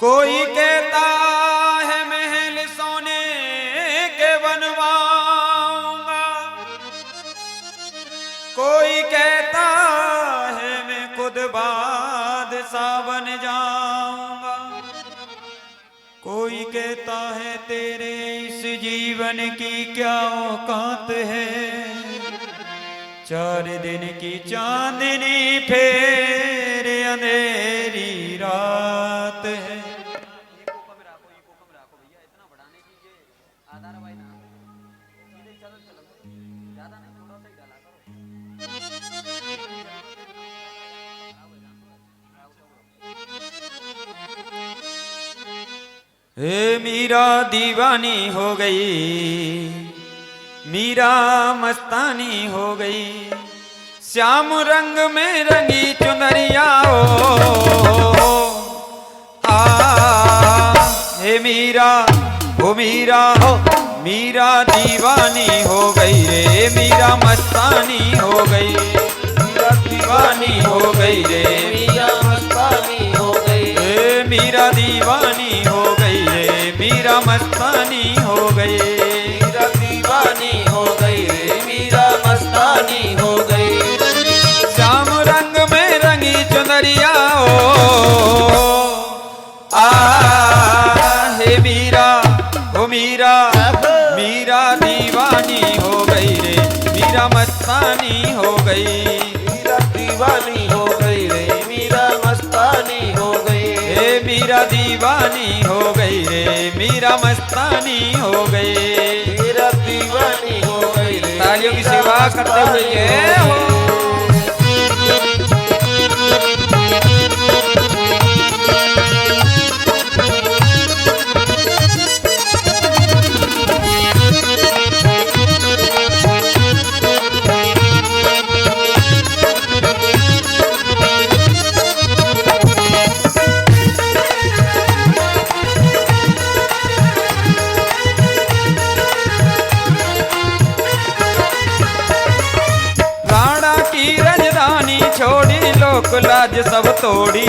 कोई कहता है महल सोने के बनवाऊंगा, कोई कहता है मैं खुद बादशाह बन जाऊंगा, कोई कहता है तेरे इस जीवन की क्या औकात है, 4 दिन की चांदनी फिर अंधेरी रात है। हे मीरा दीवानी हो गई, मीरा मस्तानी हो गई, श्याम रंग में रंगी चुनरिया हे मीरा हो मीरा हो, मीरा दीवानी हो गई रे, मीरा मस्तानी हो गई, मीरा दीवानी हो गई रे, मीरा मस्तानी हो गई, मीरा दीवानी हो गई रे, मीरा मस्तानी हो गई, मीरा दीवानी हो गई रे, मीरा मस्तानी हो गई, श्याम रंग में रंगी चुनरिया हे मीरा हो मीरा, मीरा दीवानी हो गई रे, मीरा मस्तानी हो गई, मीरा दीवानी हो गई रे, मीरा मस्तानी हो गई, मीरा दीवानी हो गई रे, मीरा मस्तानी हो गई, मीरा दीवानी हो गई रे। तालियों की सेवा करते हुए ये हो। छोड़ी लोक लाज सब तोड़ी,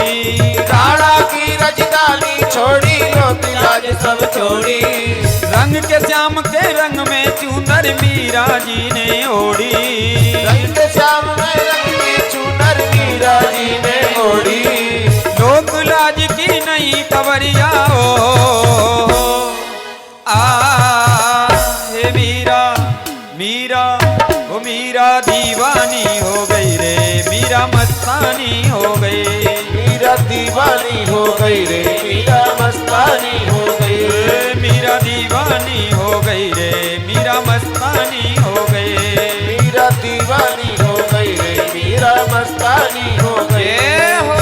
राणा की राजधानी छोड़ी लोक लाज सब छोड़ी, रंग के श्याम के रंग में चूनर मीरा जी ने ओढ़ी, रंग के श्याम में रंग में चूनर मीरा जी ने ओढ़ी, लोक लाज की नई खबरिया हे मीरा मीरा ओ मीरा दीवानी हो गई रे, मीरा मस्तानी हो गई, मीरा दीवानी हो गई रे, मीरा मस्तानी हो गई, मीरा दीवानी हो गई रे, मीरा मस्तानी हो गई, मीरा दीवानी हो गई रे, मीरा मस्तानी हो गई हो।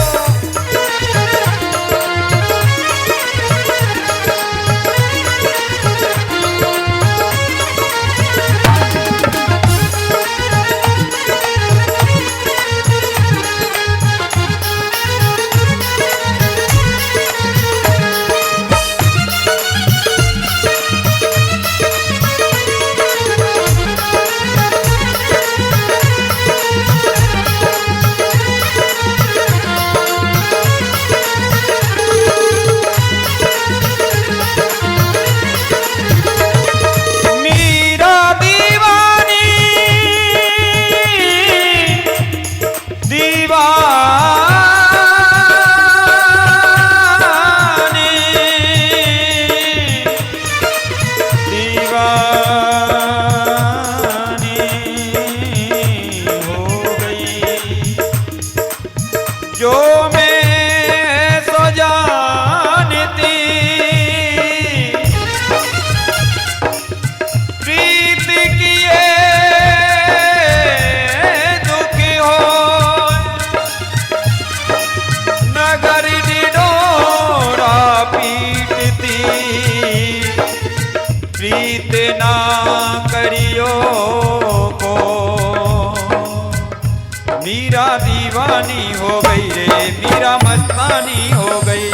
मीरा दीवानी हो गई रे मीरा मस्तानी हो गई।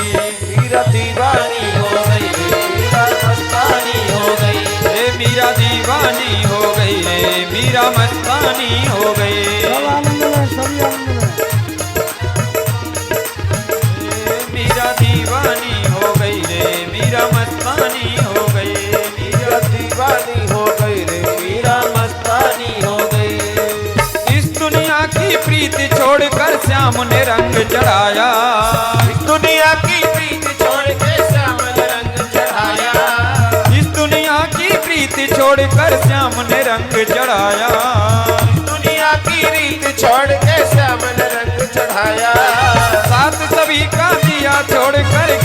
मीरा दीवानी हो गई रे मीरा मस्तानी हो गई। रे मीरा दीवानी हो गई रे मीरा मस्तानी हो गई। मीरा दीवानी हो गई रे मीरा मस्तानी हो गई। मीरा दीवानी हो गई रे मीरा मस्तानी हो गई। इस दुनिया की प्रीत छोड़कर श्याम ने रंग चढ़ाया। इस दुनिया की प्रीत छोड़ के श्याम ने रंग चढ़ाया। इस दुनिया की प्रीत छोड़कर श्याम ने रंग चढ़ाया। दुनिया की रीत छोड़ के श्याम ने रंग चढ़ाया। साथ सभी का दिया छोड़कर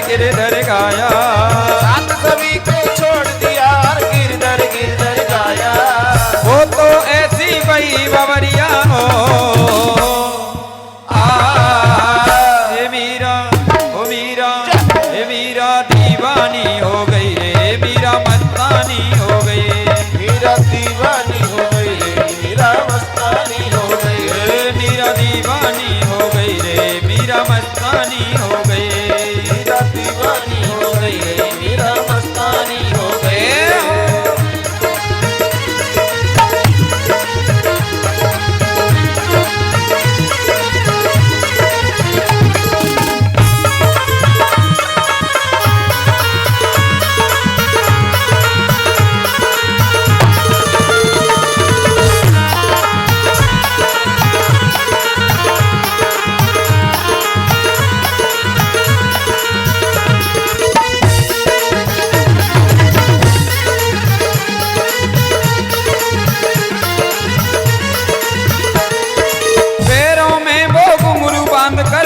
गिरधर गाया। साथ सभी को छोड़ दिया और गिरधर गाया। वो तो ऐसी बई बवरिया हो हे मीरा ओ मीरा हे मीरा दीवानी हो गई रे मीरा मस्तानी हो गई। मीरा दीवानी हो गई रे मीरा मस्तानी हो गई। मीरा दीवानी हो गई रे मीरा मस्तानी हो गई। मीरा दीवानी हो गई रे मीरा मस्तानी हो गई।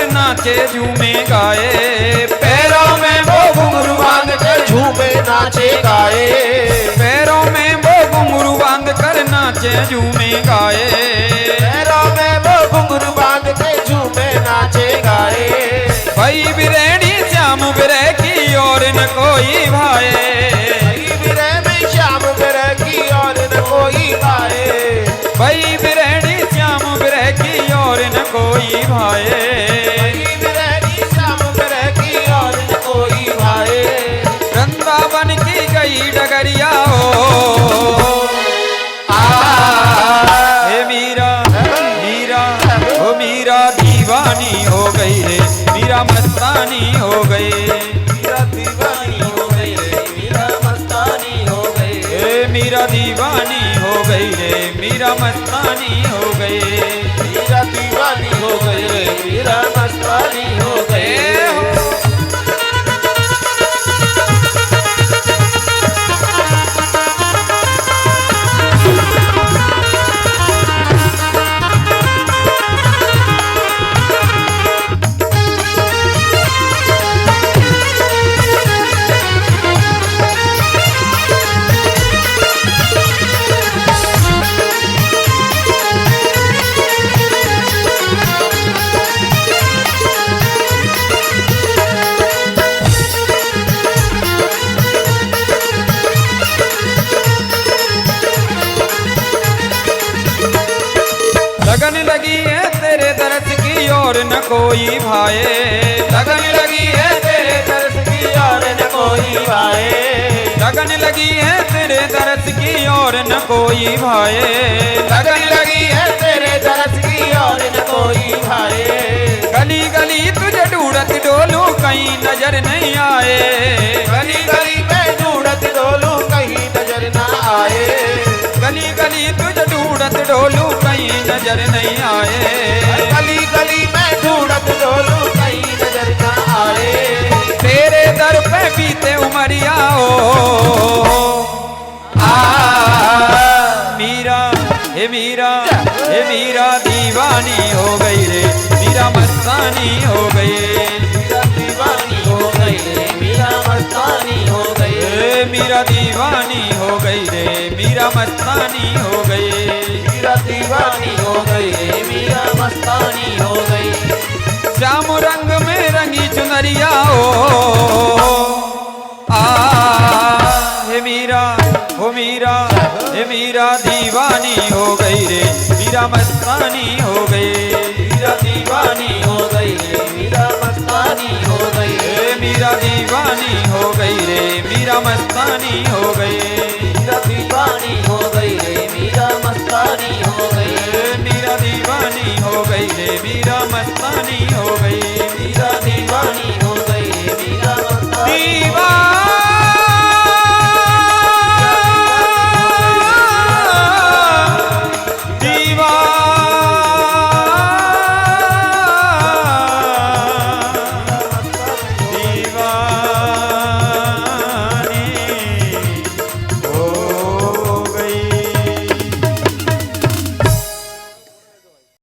नाचे झूमे गाए। पैरों में वो घुंघरू बांध कर झूमे नाचे गाए। पैरों में वो घुंघरू बांध कर नाचे झूमे गाए। पैरों में वो घुंघरू बांध के झूमे नाचे गाए। भाई बिरेणी श्याम बिरे की और न कोई भाए। बिरे में श्याम बिरे की और न कोई भाए। भाई बिरेणी श्याम बिरे की और न कोई भाए। वृंदावन की गई डगरिया हो हे मीरा मीरा ओ मीरा दीवानी हो गई रे मीरा मस्तानी हो गई। मीरा दीवानी हो गई रे मीरा मस्तानी हो गई। मीरा दीवानी हो गई रे मीरा मस्तानी हो गई। मीरा दीवानी हो गई रे मीरा मस्तानी हो गई। लगन लगी है तेरे दर्द की और न कोई भाए। लगन लगी है तेरे दर्द की और न कोई भाए। लगन लगी है तेरे दर्द की और न कोई भाए। लगन लगी है तेरे दर्द की और न कोई भाए। गली गली तुझे ढूंढत डोलू कहीं नजर नहीं आए। गली गली में ढूंढत डोलू कहीं नजर न आए। गली गली तुझे ढूंढत डोलू कहीं नजर नहीं आए। गली गली में ढूंढत डोलू कहीं नजर न आए। तेरे दर पे बीते उमरिया हो मीरा हे मीरा हे मीरा दीवानी हो गई रे मीरा मस्तानी हो गई। मीरा दीवानी हो गई रे मीरा मस्तानी हो गई। मीरा दीवानी हो गई रे मीरा मस्तानी हो गई। मीरा दीवानी हो गई रे मीरा मस्तानी हो गई। श्याम रंग में रंगी चुनरिया हो हे मीरा हो मीरा हे मीरा मीरा दीवानी हो गई रे मीरा मस्तानी हो गई। मीरा दीवानी हो गई रे मीरा मस्तानी हो गई। मीरा दीवानी हो गई रे मीरा मस्तानी हो गई।